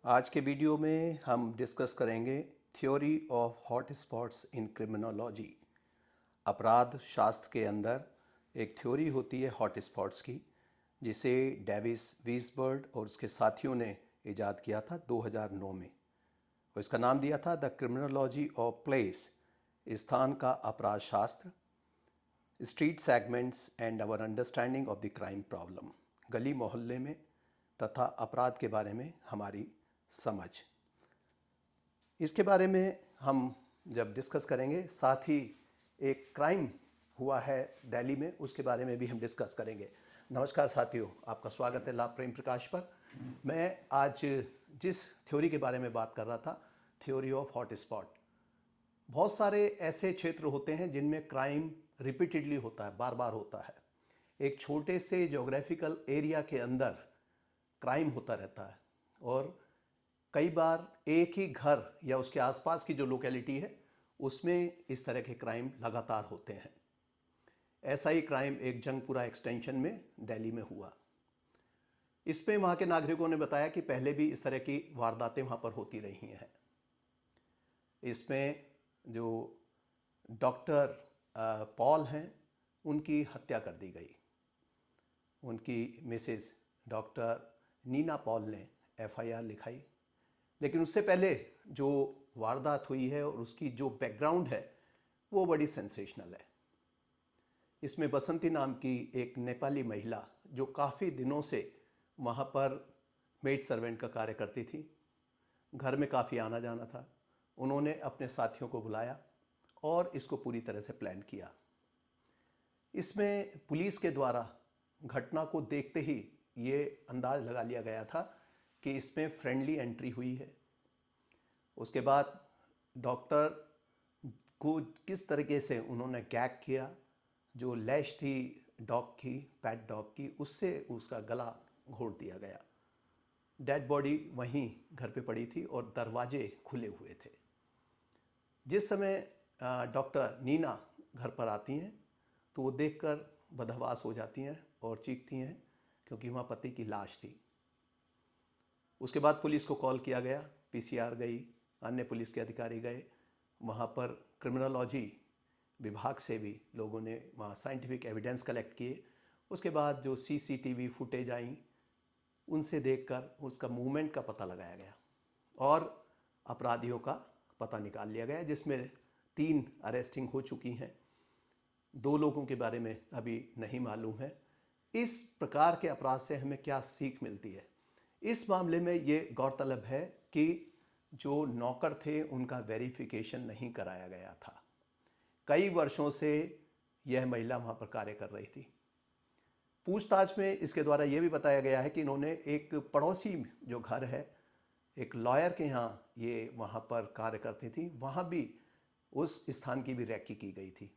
आज के वीडियो में हम डिस्कस करेंगे theory of hot spots in criminology. अपराध शास्त्र के अंदर एक थ्योरी होती है हॉट स्पॉट्स की, जिसे डेविस वीसबर्ड और उसके साथियों ने इजाद किया था 2009 में, और इसका नाम दिया था द क्रिमिनोलॉजी ऑफ प्लेस, स्थान का अपराध शास्त्र, street segments and our understanding of the crime problem, गली मोहल्ले में तथा अपराध के बारे में हमारी समझ। इसके बारे में हम जब डिस्कस करेंगे, साथ ही एक क्राइम हुआ है दिल्ली में, उसके बारे में भी हम डिस्कस करेंगे। नमस्कार साथियों, आपका स्वागत है लाभ प्रेम प्रकाश पर। मैं आज जिस थ्योरी के बारे में बात कर रहा था, थ्योरी ऑफ हॉट स्पॉट। बहुत सारे ऐसे क्षेत्र होते हैं जिनमें क्राइम रिपीटेडली होता है, बार बार होता है। एक छोटे से ज्योग्राफिकल एरिया के अंदर क्राइम होता रहता है, और कई बार एक ही घर या उसके आसपास की जो लोकेलिटी है उसमें इस तरह के क्राइम लगातार होते हैं। ऐसा ही क्राइम एक जंगपुरा एक्सटेंशन में दिल्ली में हुआ। इसमें वहाँ के नागरिकों ने बताया कि पहले भी इस तरह की वारदातें वहाँ पर होती रही हैं। इसमें जो डॉक्टर पॉल हैं, उनकी हत्या कर दी गई। उनकी मिसेस डॉक्टर नीना पॉल ने एफआईआर लिखाई, लेकिन उससे पहले जो वारदात हुई है और उसकी जो बैकग्राउंड है वो बड़ी सेंसेशनल है। इसमें बसंती नाम की एक नेपाली महिला, जो काफ़ी दिनों से वहाँ पर मेड सर्वेंट का कार्य करती थी, घर में काफ़ी आना जाना था, उन्होंने अपने साथियों को बुलाया और इसको पूरी तरह से प्लान किया। इसमें पुलिस के द्वारा घटना को देखते ही ये अंदाज़ लगा लिया गया था कि इसमें फ्रेंडली एंट्री हुई है। उसके बाद डॉक्टर को किस तरीके से उन्होंने गैग किया, जो लैश थी डॉग की, पैट डॉग की, उससे उसका गला घोट दिया गया। डेड बॉडी वहीं घर पे पड़ी थी और दरवाजे खुले हुए थे। जिस समय डॉक्टर नीना घर पर आती हैं तो वो देखकर बदहवास हो जाती हैं और चीखती हैं, क्योंकि वहाँ पति की लाश थी। उसके बाद पुलिस को कॉल किया गया, पीसीआर गई, अन्य पुलिस के अधिकारी गए, वहाँ पर क्रिमिनोलॉजी विभाग से भी लोगों ने वहाँ साइंटिफिक एविडेंस कलेक्ट किए। उसके बाद जो सीसीटीवी फुटेज आई, उनसे देखकर उसका मूवमेंट का पता लगाया गया और अपराधियों का पता निकाल लिया गया, जिसमें 3 अरेस्टिंग हो चुकी हैं। 2 लोगों के बारे में अभी नहीं मालूम है। इस प्रकार के अपराध से हमें क्या सीख मिलती है? इस मामले में ये गौरतलब है कि जो नौकर थे उनका वेरिफिकेशन नहीं कराया गया था। कई वर्षों से यह महिला वहाँ पर कार्य कर रही थी। पूछताछ में इसके द्वारा ये भी बताया गया है कि इन्होंने एक पड़ोसी जो घर है, एक लॉयर के यहाँ ये वहाँ पर कार्य करती थी, वहाँ भी उस स्थान की भी रैकी की गई थी।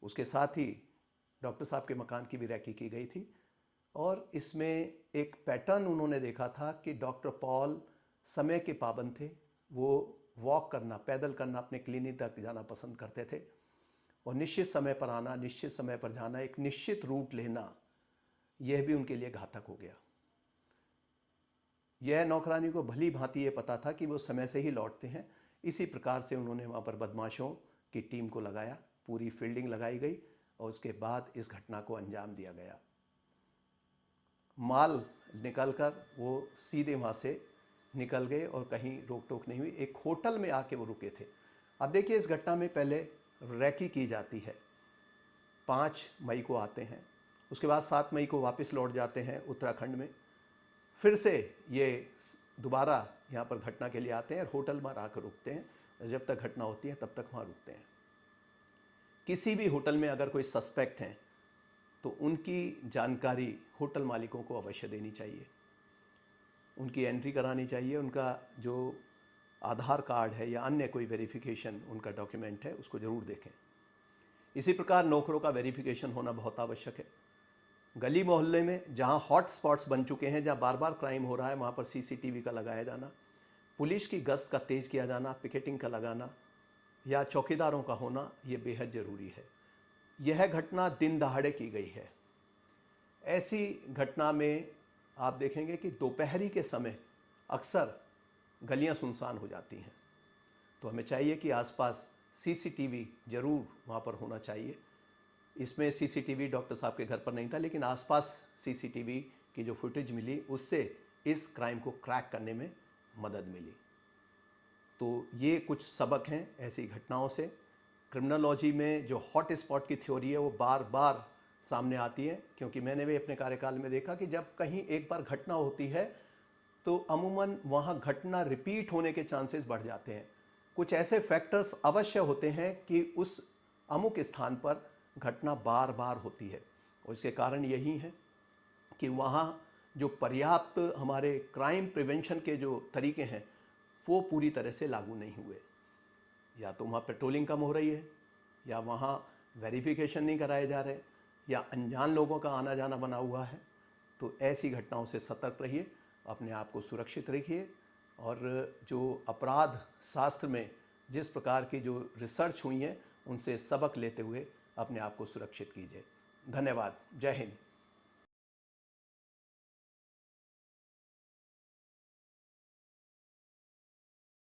उसके साथ ही डॉक्टर साहब के मकान की भी रैकी की गई थी। और इसमें एक पैटर्न उन्होंने देखा था कि डॉक्टर पॉल समय के पाबंद थे। वो वॉक करना, पैदल करना, अपने क्लिनिक तक जाना पसंद करते थे, और निश्चित समय पर आना, निश्चित समय पर जाना, एक निश्चित रूट लेना, यह भी उनके लिए घातक हो गया। यह नौकरानी को भली भांति ये पता था कि वो समय से ही लौटते हैं। इसी प्रकार से उन्होंने वहाँ पर बदमाशों की टीम को लगाया, पूरी फील्डिंग लगाई गई और उसके बाद इस घटना को अंजाम दिया गया। माल निकलकर वो सीधे वहाँ से निकल गए और कहीं रोक टोक नहीं हुई। एक होटल में आके वो रुके थे। अब देखिए, इस घटना में पहले रैकी की जाती है, 5 मई को आते हैं, उसके बाद 7 मई को वापस लौट जाते हैं उत्तराखंड में। फिर से ये दोबारा यहाँ पर घटना के लिए आते हैं और होटल में आकर रुकते हैं। जब तक घटना होती है तब तक वहाँ रुकते हैं। किसी भी होटल में अगर कोई सस्पेक्ट हैं तो उनकी जानकारी होटल मालिकों को अवश्य देनी चाहिए, उनकी एंट्री करानी चाहिए, उनका जो आधार कार्ड है या अन्य कोई वेरिफिकेशन उनका डॉक्यूमेंट है उसको ज़रूर देखें। इसी प्रकार नौकरों का वेरिफिकेशन होना बहुत आवश्यक है। गली मोहल्ले में जहां हॉट स्पॉट्स बन चुके हैं, जहां बार बार क्राइम हो रहा है, वहां पर सीसीटीवी का लगाया जाना, पुलिस की गश्त का तेज़ किया जाना, पिकेटिंग का लगाना या चौकीदारों का होना, ये बेहद ज़रूरी है। यह घटना दिन दहाड़े की गई है। ऐसी घटना में आप देखेंगे कि दोपहरी के समय अक्सर गलियां सुनसान हो जाती हैं। तो हमें चाहिए कि आसपास सीसीटीवी ज़रूर वहाँ पर होना चाहिए। इसमें सीसीटीवी डॉक्टर साहब के घर पर नहीं था, लेकिन आसपास सीसीटीवी की जो फुटेज मिली उससे इस क्राइम को क्रैक करने में मदद मिली। तो ये कुछ सबक हैं ऐसी घटनाओं से। क्रिमिनोलॉजी में जो हॉट स्पॉट की थ्योरी है वो बार बार सामने आती है, क्योंकि मैंने भी अपने कार्यकाल में देखा कि जब कहीं एक बार घटना होती है तो अमूमन वहाँ घटना रिपीट होने के चांसेस बढ़ जाते हैं। कुछ ऐसे फैक्टर्स अवश्य होते हैं कि उस अमुक स्थान पर घटना बार बार होती है, और इसके कारण यही है कि वहाँ जो पर्याप्त हमारे क्राइम प्रिवेंशन के जो तरीके हैं वो पूरी तरह से लागू नहीं हुए। या तो वहाँ पेट्रोलिंग कम हो रही है, या वहाँ वेरिफिकेशन नहीं कराए जा रहे, या अनजान लोगों का आना जाना बना हुआ है। तो ऐसी घटनाओं से सतर्क रहिए, अपने आप को सुरक्षित रखिए, और जो अपराध शास्त्र में जिस प्रकार की जो रिसर्च हुई है उनसे सबक लेते हुए अपने आप को सुरक्षित कीजिए। धन्यवाद। जय हिंद।